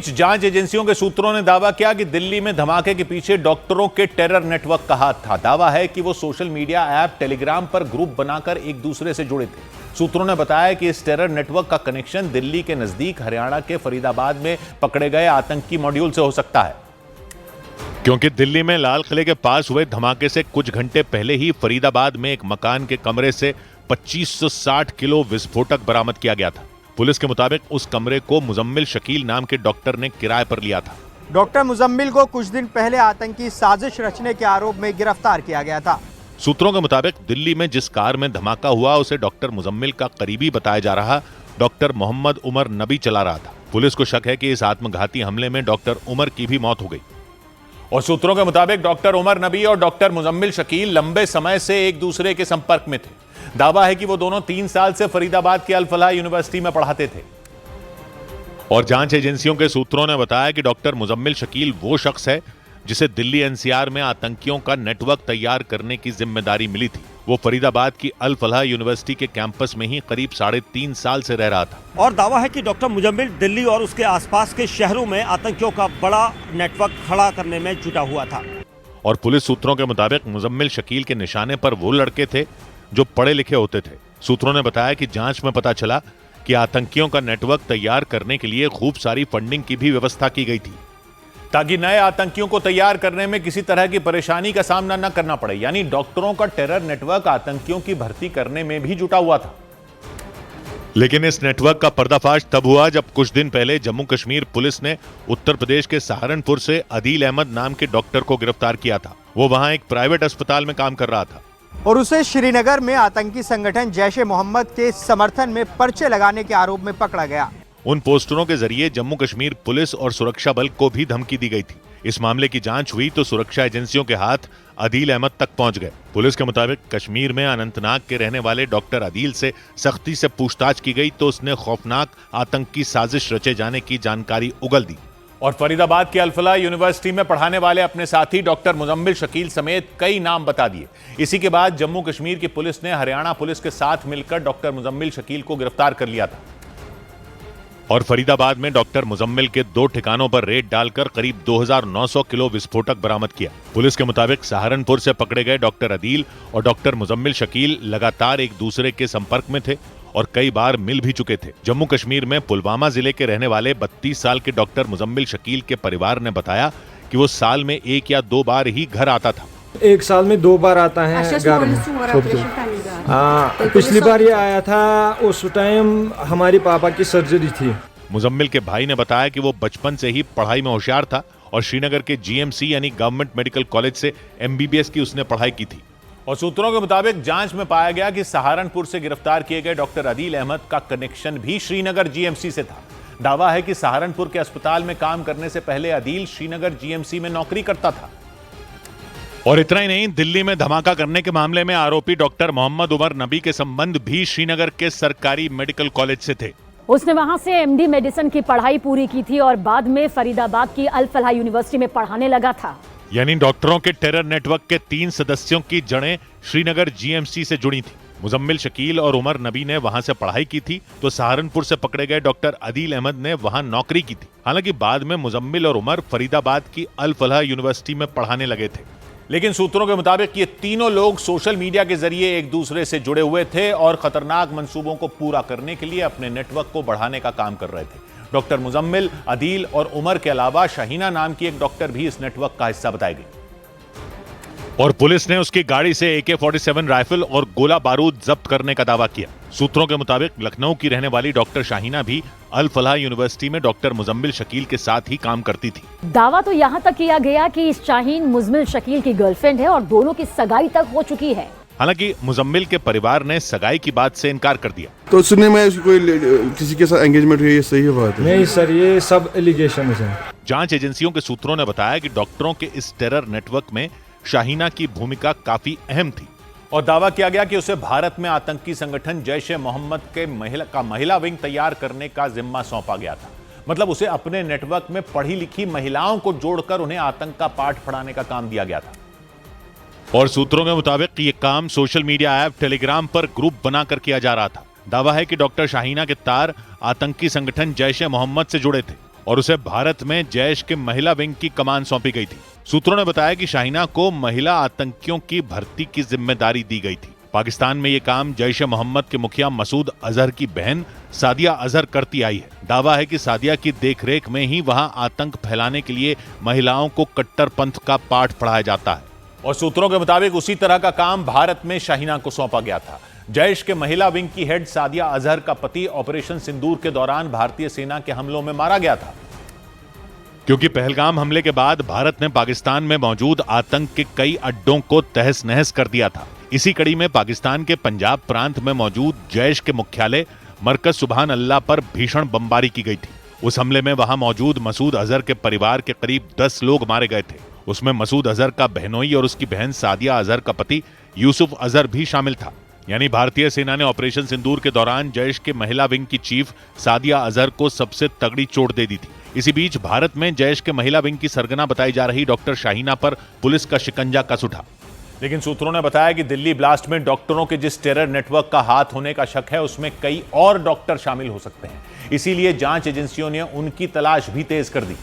बीच जांच एजेंसियों के सूत्रों ने दावा किया कि दिल्ली में धमाके के पीछे डॉक्टरों के टेरर नेटवर्क का हाथ था। दावा है कि वो सोशल मीडिया ऐप टेलीग्राम पर ग्रुप बनाकर एक दूसरे से जुड़े थे। सूत्रों ने बताया कि इस टेरर नेटवर्क का कनेक्शन दिल्ली के नजदीक हरियाणा के फरीदाबाद में पकड़े गए आतंकी मॉड्यूल से हो सकता है, क्योंकि दिल्ली में लाल किले के पास हुए धमाके से कुछ घंटे पहले ही फरीदाबाद में एक मकान के कमरे से 2560 किलो विस्फोटक बरामद किया गया था। पुलिस के मुताबिक उस कमरे को मुजम्मिल शकील नाम के डॉक्टर ने किराए पर लिया था। डॉक्टर मुजम्मिल को कुछ दिन पहले आतंकी साजिश रचने के आरोप में गिरफ्तार किया गया था। सूत्रों के मुताबिक दिल्ली में जिस कार में धमाका हुआ उसे डॉक्टर मुजम्मिल का करीबी बताया जा रहा डॉक्टर मोहम्मद उमर नबी चला रहा था। पुलिस को शक है कि इस आत्मघाती हमले में डॉक्टर उमर की भी मौत हो गई। और सूत्रों के मुताबिक डॉक्टर उमर नबी और डॉक्टर मुजम्मिल शकील लंबे समय से एक दूसरे के संपर्क में थे। दावा है कि वो दोनों 3 साल से फरीदाबाद की अल फलाह यूनिवर्सिटी में पढ़ाते थे। और जांच एजेंसियों के सूत्रों ने बताया कि डॉक्टर मुजम्मिल शकील वो शख्स है जिसे दिल्ली एनसीआर में आतंकियों का नेटवर्क तैयार करने की जिम्मेदारी मिली थी। वो फरीदाबाद की अल फलाह यूनिवर्सिटी के कैंपस में ही करीब 3.5 साल से रह रहा था। और दावा है कि डॉक्टर मुजम्मिल दिल्ली और उसके आसपास के शहरों में आतंकियों का बड़ा नेटवर्क खड़ा करने में जुटा हुआ था। और पुलिस सूत्रों के मुताबिक मुजम्मिल शकील के निशाने पर वो लड़के थे जो पढ़े लिखे होते थे। सूत्रों ने बताया कि जांच में पता चला कि आतंकियों का नेटवर्क तैयार करने के लिए खूब सारी फंडिंग की भी व्यवस्था की गई थी, ताकि नए आतंकियों को तैयार करने में किसी तरह की परेशानी का सामना न करना पड़े। यानी डॉक्टरों का टेरर नेटवर्क आतंकियों की भर्ती करने में भी जुटा हुआ था। लेकिन इस नेटवर्क का पर्दाफाश तब हुआ जब कुछ दिन पहले जम्मू कश्मीर पुलिस ने उत्तर प्रदेश के सहारनपुर से अदील अहमद नाम के डॉक्टर को गिरफ्तार किया था। वो वहां एक प्राइवेट अस्पताल में काम कर रहा था और उसे श्रीनगर में आतंकी संगठन जैश-ए-मोहम्मद के समर्थन में पर्चे लगाने के आरोप में पकड़ा गया। उन पोस्टरों के जरिए जम्मू कश्मीर पुलिस और सुरक्षा बल को भी धमकी दी गई थी। इस मामले की जांच हुई तो सुरक्षा एजेंसियों के हाथ अदील अहमद तक पहुंच गए। पुलिस के मुताबिक कश्मीर में अनंतनाग के रहने वाले डॉक्टर अदील से सख्ती से पूछताछ की गई तो उसने खौफनाक आतंकी साजिश रचे जाने की जानकारी उगल दी। और फरीदाबाद की अल फलाह यूनिवर्सिटी में पढ़ाने वाले अपने साथी डॉक्टर मुजम्मिल शकील समेत कई नाम बता दिए। इसी के बाद जम्मू कश्मीर की पुलिस ने हरियाणा पुलिस के साथ मिलकर डॉक्टर मुजम्मिल शकील को गिरफ्तार कर लिया था। और फरीदाबाद में डॉक्टर मुजम्मिल के 2 ठिकानों पर रेड डालकर करीब 2900 किलो विस्फोटक बरामद किया। पुलिस के मुताबिक सहारनपुर से पकड़े गए डॉक्टर अदील और डॉक्टर मुजम्मिल शकील लगातार एक दूसरे के संपर्क में थे और कई बार मिल भी चुके थे। जम्मू कश्मीर में पुलवामा जिले के रहने वाले 32 साल के डॉक्टर मुजम्मिल शकील के परिवार ने बताया कि वो साल में 1 या 2 बार ही घर आता था। 1 साल में 2 बार आता है घर में। पिछली बार ये आया था, उस टाइम हमारी पापा की सर्जरी थी। मुजम्मिल के भाई ने बताया कि वो बचपन से ही पढ़ाई में होशियार था और श्रीनगर के जीएमसी यानी गवर्नमेंट मेडिकल कॉलेज से एमबीबीएस की उसने पढ़ाई की थी। और सूत्रों के मुताबिक जांच में पाया गया कि सहारनपुर से गिरफ्तार किए गए डॉक्टर अदील अहमद का कनेक्शन भी श्रीनगर जीएमसी से था। दावा है कि सहारनपुर के अस्पताल में काम करने से पहले अदील श्रीनगर जीएमसी में नौकरी करता था। और इतना ही नहीं, दिल्ली में धमाका करने के मामले में आरोपी डॉक्टर मोहम्मद उमर नबी के संबंध भी श्रीनगर के सरकारी मेडिकल कॉलेज से थे। उसने वहां से एमडी मेडिसिन की पढ़ाई पूरी की थी और बाद में फरीदाबाद की अल फलाह यूनिवर्सिटी में पढ़ाने लगा था। यानी डॉक्टरों के टेरर नेटवर्क के 3 सदस्यों की जड़ें श्रीनगर जीएमसी से जुड़ी थी। मुजम्मिल शकील और उमर नबी ने वहां से पढ़ाई की थी तो सहारनपुर से पकड़े गए डॉक्टर अदील अहमद ने वहां नौकरी की थी। हालांकि बाद में मुजम्मिल और उमर फरीदाबाद की अल फलाह यूनिवर्सिटी में पढ़ाने लगे थे। लेकिन सूत्रों के मुताबिक ये तीनों लोग सोशल मीडिया के जरिए एक दूसरे से जुड़े हुए थे और खतरनाक मंसूबों को पूरा करने के लिए अपने नेटवर्क को बढ़ाने का काम कर रहे थे। डॉक्टर मुजम्मिल, अदील और उमर के अलावा शाहीना नाम की एक डॉक्टर भी इस नेटवर्क का हिस्सा बताई गई। और पुलिस ने उसकी गाड़ी से AK-47 राइफल और गोला बारूद जब्त करने का दावा किया। सूत्रों के मुताबिक लखनऊ की रहने वाली डॉक्टर शाहीना भी अल फलाह यूनिवर्सिटी में डॉक्टर मुजम्मिल शकील के साथ ही काम करती थी। दावा तो यहाँ तक किया गया कि इस शाहीन मुजम्मिल शकील की गर्लफ्रेंड है और दोनों की सगाई तक हो चुकी है। हालांकि मुजम्मिल के परिवार ने सगाई की बात से इनकार कर दिया। तो सुनने में कोई किसी के साथ एंगेजमेंट हुई, ये सही बात है? नहीं सर, ये सब एलिगेशन है। जांच एजेंसियों के सूत्रों ने बताया कि डॉक्टरों के इस टेरर नेटवर्क में शाहीना की भूमिका काफी अहम थी और दावा किया गया कि उसे भारत में आतंकी संगठन जैश-ए-मोहम्मद के महिला विंग तैयार करने का जिम्मा सौंपा गया था। मतलब उसे अपने नेटवर्क में पढ़ी लिखी महिलाओं को जोड़कर उन्हें आतंक का पाठ पढ़ाने का काम दिया गया था। और सूत्रों के मुताबिक ये काम सोशल मीडिया ऐप टेलीग्राम पर ग्रुप बनाकर किया जा रहा था। दावा है कि डॉक्टर शाहीना के तार आतंकी संगठन जैश-ए-मोहम्मद से जुड़े थे। और उसे भारत में जैश के महिला विंग की कमान सौंपी गई थी। सूत्रों ने बताया कि शाहीना को महिला आतंकियों की भर्ती की जिम्मेदारी दी गई थी। पाकिस्तान में ये काम जैश ए मोहम्मद के मुखिया मसूद अजहर की बहन सादिया अजहर करती आई है। दावा है कि सादिया की देखरेख में ही वहां आतंक फैलाने के लिए महिलाओं को कट्टरपंथ का पाठ पढ़ाया जाता है। और सूत्रों के मुताबिक उसी तरह का काम भारत में शाहीना को सौंपा गया था। जैश के महिला विंग की हेड सादिया अजहर का पति ऑपरेशन सिंदूर के दौरान भारतीय सेना के हमलों में मारा गया था। क्योंकि पहलगाम हमले के बाद भारत ने पाकिस्तान में मौजूद आतंक के कई अड्डों को तहस नहस कर दिया था। इसी कड़ी में पाकिस्तान के पंजाब प्रांत में मौजूद जैश के मुख्यालय मरकज सुबहान अल्लाह पर भीषण बमबारी की गई थी। उस हमले में वहां मौजूद मसूद अजहर के परिवार के करीब 10 लोग मारे गए थे। उसमें मसूद अजहर का बहनोई और उसकी बहन सादिया अजहर का पति यूसुफ अजहर भी शामिल था। यानी भारतीय सेना ने ऑपरेशन सिंदूर के दौरान जैश के महिला विंग की चीफ सादिया अजहर को सबसे तगड़ी चोट दे दी थी। इसी बीच भारत में जैश के महिला विंग की सरगना बताई जा रही डॉक्टर शाहीना पर पुलिस का शिकंजा कस उठा। लेकिन सूत्रों ने बताया कि दिल्ली ब्लास्ट में डॉक्टरों के जिस टेरर नेटवर्क का हाथ होने का शक है, उसमें कई और डॉक्टर शामिल हो सकते हैं। इसीलिए जांच एजेंसियों ने उनकी तलाश भी तेज कर दी।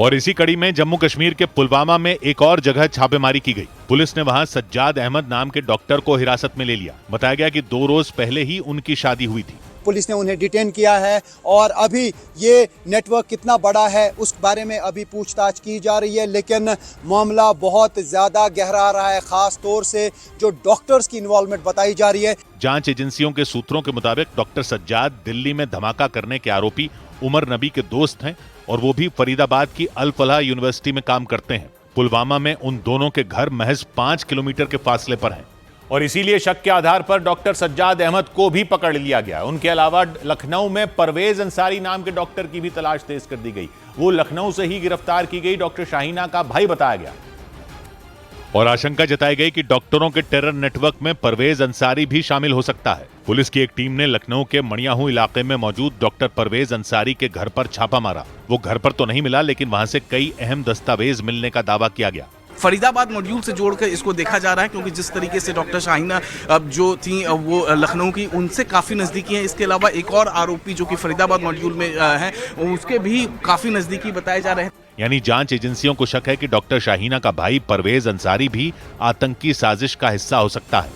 और इसी कड़ी में जम्मू कश्मीर के पुलवामा में एक और जगह छापेमारी की गई। पुलिस ने वहां सज्जाद अहमद नाम के डॉक्टर को हिरासत में ले लिया। बताया गया कि 2 रोज पहले ही उनकी शादी हुई थी। पुलिस ने उन्हें डिटेन किया है और अभी ये नेटवर्क कितना बड़ा है उस बारे में अभी पूछताछ की जा रही है, लेकिन मामला बहुत ज्यादा गहरा रहा है, खास तौर से जो डॉक्टर्स की इन्वॉल्वमेंट बताई जा रही है। जांच एजेंसियों के सूत्रों के मुताबिक डॉक्टर सज्जाद दिल्ली में धमाका करने के आरोपी उमर नबी के दोस्त हैं और वो भी फरीदाबाद की अल फलाह यूनिवर्सिटी में काम करते हैं। पुलवामा में उन दोनों के घर महज 5 किलोमीटर के फासले पर हैं। और इसीलिए शक के आधार पर डॉक्टर सज्जाद अहमद को भी पकड़ लिया गया। उनके अलावा लखनऊ में परवेज अंसारी नाम के डॉक्टर की भी तलाश तेज कर दी गई। वो लखनऊ से ही गिरफ्तार की गई डॉक्टर शाहीना का भाई बताया गया। और आशंका जताई गई कि डॉक्टरों के टेरर नेटवर्क में परवेज अंसारी भी शामिल हो सकता है। पुलिस की एक टीम ने लखनऊ के मणियाहू इलाके में मौजूद डॉक्टर परवेज अंसारी के घर पर छापा मारा। वो घर पर तो नहीं मिला, लेकिन वहां से कई अहम दस्तावेज मिलने का दावा किया गया। फरीदाबाद मॉड्यूल से जोड़कर इसको देखा जा रहा है, क्योंकि जिस तरीके से डॉक्टर शाहीना जो थी वो लखनऊ की उनसे काफ़ी नज़दीकी है। इसके अलावा एक और आरोपी जो कि फरीदाबाद मॉड्यूल में है उसके भी काफ़ी नज़दीकी बताए जा रहे हैं। यानी जांच एजेंसियों को शक है कि डॉक्टर शाहीना का भाई परवेज अंसारी भी आतंकी साजिश का हिस्सा हो सकता है।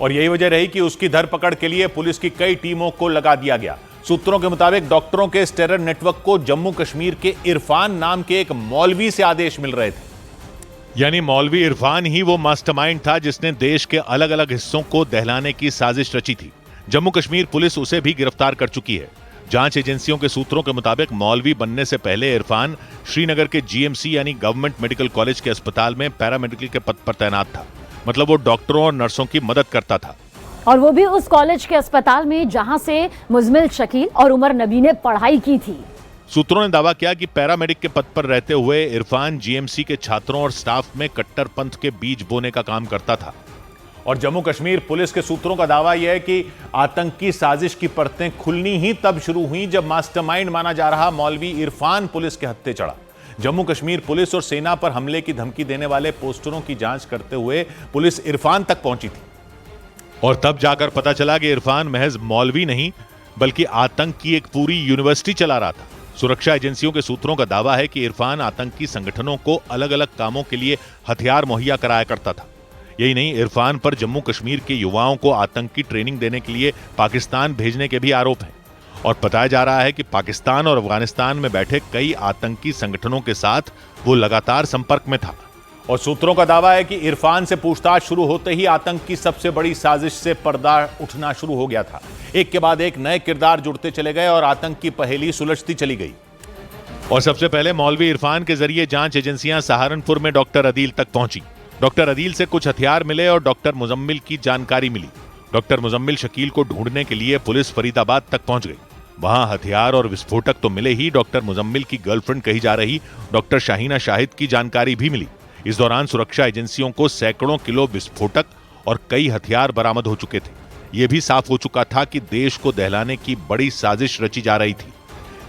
और यही वजह रही कि उसकी धरपकड़ के लिए पुलिस की कई टीमों को लगा दिया गया। सूत्रों के मुताबिक डॉक्टरों के इस टेरर नेटवर्क को जम्मू कश्मीर के इरफान नाम के एक मौलवी से आदेश मिल रहे थे। यानी मौलवी इरफान ही वो मास्टरमाइंड था जिसने देश के अलग अलग हिस्सों को दहलाने की साजिश रची थी। जम्मू कश्मीर पुलिस उसे भी गिरफ्तार कर चुकी है। जांच एजेंसियों के सूत्रों के मुताबिक मौलवी बनने से पहले इरफान श्रीनगर के जीएमसी यानी गवर्नमेंट मेडिकल कॉलेज के अस्पताल में पैरामेडिकल के पद पर तैनात था। मतलब वो डॉक्टरों और नर्सों की मदद करता था। और वो भी उस कॉलेज के अस्पताल में जहां से मुजम्मिल शकील और उमर नबी ने पढ़ाई की थी। सूत्रों ने दावा किया कि पैरामेडिक के पद पर रहते हुए इरफान जीएमसी के छात्रों और स्टाफ में कट्टरपंथ के बीज बोने का काम करता था। और जम्मू कश्मीर पुलिस के सूत्रों का दावा यह है कि आतंकी साजिश की परतें खुलनी ही तब शुरू हुई जब मास्टरमाइंड माना जा रहा मौलवी इरफान पुलिस के हत्थे चढ़ा। जम्मू कश्मीर पुलिस और सेना पर हमले की धमकी देने वाले पोस्टरों की जांच करते हुए पुलिस इरफान तक पहुंची थी। और तब जाकर पता चला कि इरफान महज मौलवी नहीं बल्कि आतंक की एक पूरी यूनिवर्सिटी चला रहा था। सुरक्षा एजेंसियों के सूत्रों का दावा है कि इरफान आतंकी संगठनों को अलग अलग कामों के लिए हथियार मुहैया कराया करता था। यही नहीं, इरफान पर जम्मू कश्मीर के युवाओं को आतंकी ट्रेनिंग देने के लिए पाकिस्तान भेजने के भी आरोप हैं। और बताया जा रहा है कि पाकिस्तान और अफगानिस्तान में बैठे कई आतंकी संगठनों के साथ वो लगातार संपर्क में था। और सूत्रों का दावा है कि इरफान से पूछताछ शुरू होते ही आतंक की सबसे बड़ी साजिश से पर्दा उठना शुरू हो गया था। एक के बाद एक नए किरदार जुड़ते चले गए और आतंक की पहेली सुलझती चली गई। और सबसे पहले मौलवी इरफान के जरिए जांच एजेंसियां सहारनपुर में डॉक्टर अदील तक पहुंची। डॉक्टर अदील से कुछ हथियार मिले और डॉक्टर मुजम्मिल की जानकारी मिली। डॉक्टर मुजम्मिल शकील को ढूंढने के लिए पुलिस फरीदाबाद तक पहुंच गई। वहां हथियार और विस्फोटक तो मिले ही, डॉक्टर मुजम्मिल की गर्लफ्रेंड कही जा रही डॉक्टर शाहीना शाहिद की जानकारी भी मिली। इस दौरान सुरक्षा एजेंसियों को सैकड़ों किलो विस्फोटक और कई हथियार बरामद हो चुके थे। यह भी साफ हो चुका था कि देश को दहलाने की बड़ी साजिश रची जा रही थी।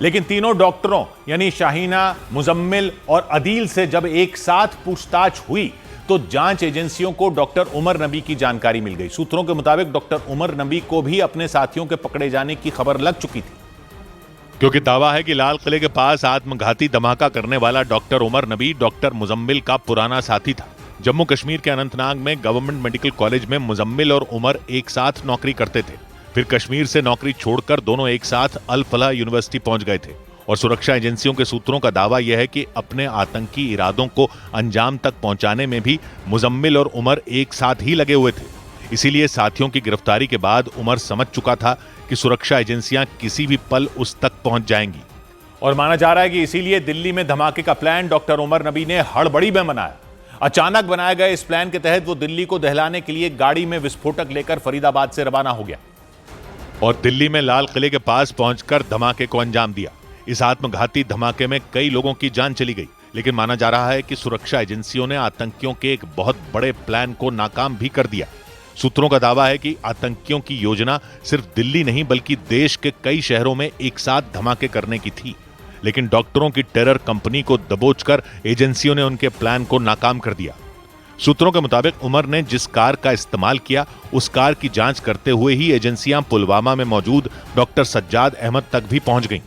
लेकिन तीनों डॉक्टरों यानी शाहीना, मुजम्मिल और अदील से जब एक साथ पूछताछ हुई तो जांच एजेंसियों को डॉक्टर उमर नबी की जानकारी मिल गई। सूत्रों के मुताबिक डॉक्टर उमर नबी को भी अपने साथियों के पकड़े जाने की खबर लग चुकी थी। क्योंकि दावा है कि लाल किले के पास आत्मघाती धमाका करने वाला डॉक्टर उमर नबी डॉक्टर मुजम्मिल का पुराना साथी था। जम्मू कश्मीर के अनंतनाग में गवर्नमेंट मेडिकल कॉलेज में मुजम्मिल और उमर एक साथ नौकरी करते थे। फिर कश्मीर से नौकरी छोड़कर दोनों एक साथ अल फलाह यूनिवर्सिटी पहुंच गए थे और सुरक्षा एजेंसियों के सूत्रों का दावा यह है कि अपने आतंकी इरादों को अंजाम तक पहुंचाने में भी मुजम्मिल और उमर एक साथ ही लगे हुए थे। इसीलिए साथियों की गिरफ्तारी के बाद उमर समझ चुका था कि सुरक्षा एजेंसियां किसी भी पल उस तक पहुंच जाएंगी। और माना जा रहा है कि इसीलिए दिल्ली में धमाके का प्लान डॉक्टर उमर नबी ने हड़बड़ी में बनाया। अचानक बनाए गए इस प्लान के तहत वो दिल्ली को दहलाने के लिए गाड़ी में विस्फोटक लेकर फरीदाबाद से रवाना हो गया और दिल्ली में लाल किले के पास पहुंचकर धमाके को अंजाम दिया। इस आत्मघाती धमाके में कई लोगों की जान चली गई, लेकिन माना जा रहा है कि सुरक्षा एजेंसियों ने आतंकियों के एक बहुत बड़े प्लान को नाकाम भी कर दिया। सूत्रों का दावा है कि आतंकियों की योजना सिर्फ दिल्ली नहीं बल्कि देश के कई शहरों में एक साथ धमाके करने की थी, लेकिन डॉक्टरों की टेरर कंपनी को दबोचकर एजेंसियों ने उनके प्लान को नाकाम कर दिया। सूत्रों के मुताबिक उमर ने जिस कार का इस्तेमाल किया उस कार की जांच करते हुए ही एजेंसियां पुलवामा में मौजूद डॉक्टर सज्जाद अहमद तक भी पहुंच गईं।